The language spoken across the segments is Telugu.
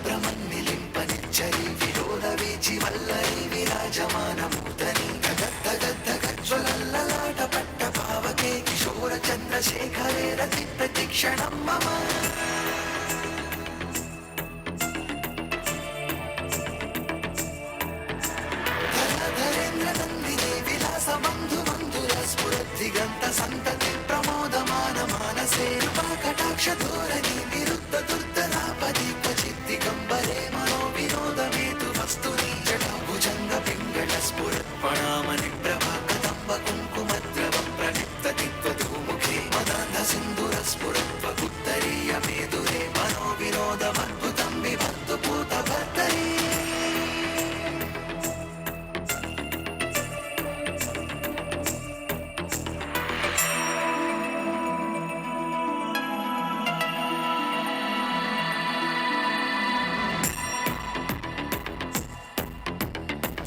భ్రమన్నిలింపనిచ్చరి విరోధ వీచి వల్లరి విరాజమానమూతని జ్వలల్లలాట పట్ట భావకే కిశోర చంద్రశేఖరే రతి ప్రతిక్షణం మమ దిగంత సంతతి ప్రమోదమాన మానసే కటాక్ష ధోరణి విరుద్ధ దుర్ధరాపది క్వచిత్ దిగంబరే మనో వినోదమేతు వస్తుని జటాభుజంగ పింగళ స్ఫురత్పణామని ప్రభా కదంబ కుంకుమద్రవ ప్రణిప్త దిగ్వధూముఖే మదాంధ సింధుర స్ఫురత్వ ఉత్తరీయ మేదురే మనో వినోదమద్భుతం విభర్తు పూత భర్తరీ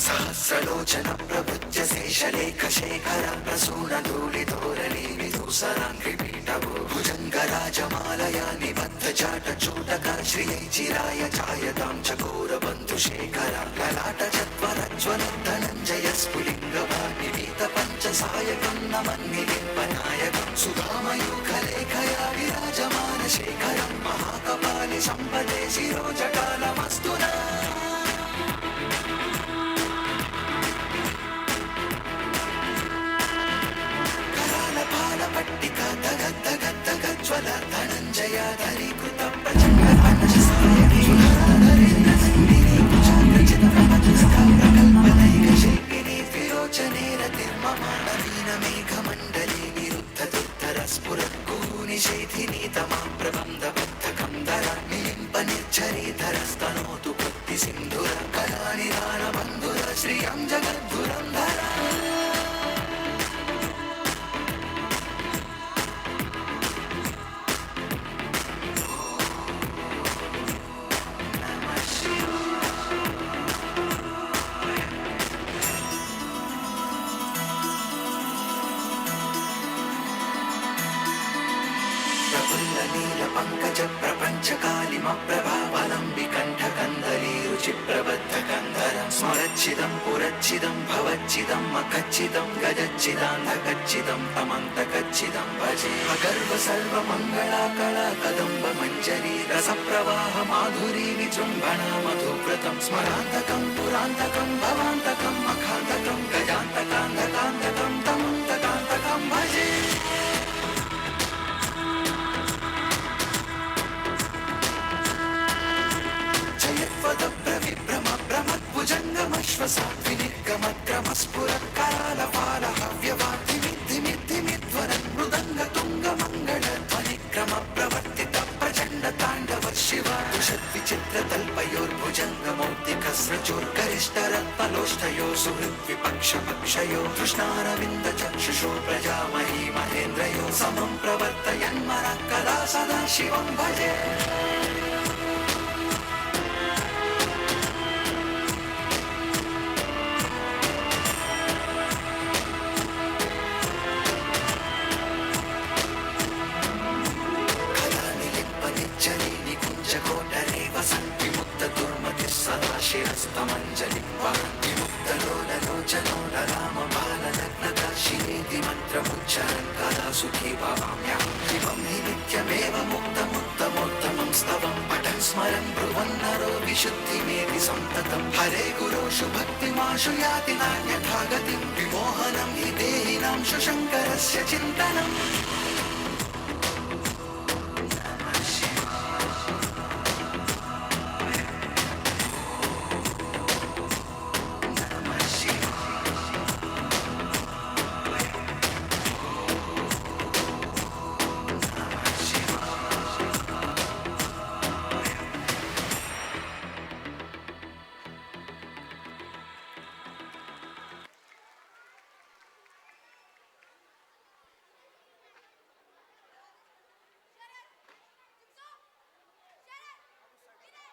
సహస్రలోచన ప్రవృత్య శేషలేఖ శేఖర ప్రసూన ధూళి ధోరణి విదూసరాంఘ్రి పీఠభూ భుజంగరాజమాలయా నిబద్ధ చాట చూటక శ్రియై చిరాయ ఛాయతాం చకోర బంధు శేఖర లలాట చత్వర జ్వల ధనంజయ స్ఫులింగభా నివీత పంచ సాయకం నమన్నిలింపనాయకం సుధామయూఖ లేఖయా విరాజమాన శేఖరం మహాకపాలి సంపదే శిరోజటాలమస్తునా పట్టిక జ్వల ధనంజయ ధరీకృత ప్రచండ శిల్పిని విరోచనేర నిర్మమాణవీన మేఘమండలి నిరుద్ధ దుర్ధర స్ఫురద్గుహు నిషేధిని తమా ప్రబంధ బద్ధకం ధర నిలింప నిర్ఝరీధర స్తనోతు కృత్తి సింధుర కళానిదాన బంధుర శ్రియం జగద్దురంధర నీల పంకజ ప్రపంచ కాలిమ ప్రభావలంబి కంఠ కందలీ రుచి ప్రబద్ధ కందరం స్మరచ్చిదం పురచ్చిదం భవచ్చిదం మఖచ్చిదం గజచ్చిదాంధ కచ్చిదం తమంత కచ్చిదం భజే అగర్వ సర్వ మంగళా కళా కదంబ మంజరీ రస ప్రవాహ మాధురీ విజృంభణ మధువ్రతం స్మరాంతకం పురాంతకం భవాంతకం మఖాంతకం గజాంతకాంతకాంతకం తమంతకాంతకం భజే శ్వసాత్వినిర్గమక్రమస్ఫురత్కరాలపాలహవ్యవాధిమిద్ధిమిద్ధిమిధ్వరన్ మృదంగతుంగమంగళధ్వనిక్రమ ప్రవర్తిత ప్రచండ తాండవ శివ षद्विचित्रतल्पयोर्भुजङ्गमौक्तिकस्रजोर्गरिष्ठरत्नलोष्ठयो सुहृद्विपक्षपक्षयो कृष्णारविन्दचक्षुषो प्रजामही महेन्द्रयो समं प्रवर्तयन्मनः कदा सदा शिवं भजे शिरस्तमञ्जलि विमुक्तलोललोचनो रामबालनग्नदाशिनेति मन्त्रमुच्चरन् कदा सुखी भवाम्यहं शिवं हि नित्यमेव मुक्तमुत्तमोत्तमं स्तवं पठन् स्मरन् ब्रुवन्नरो विशुद्धिमेति सन्ततं हरे गुरोषु भक्तिमाशु याति नान्यथा गतिं विमोहनं हि देहिनां शङ्करस्य चिन्तनम्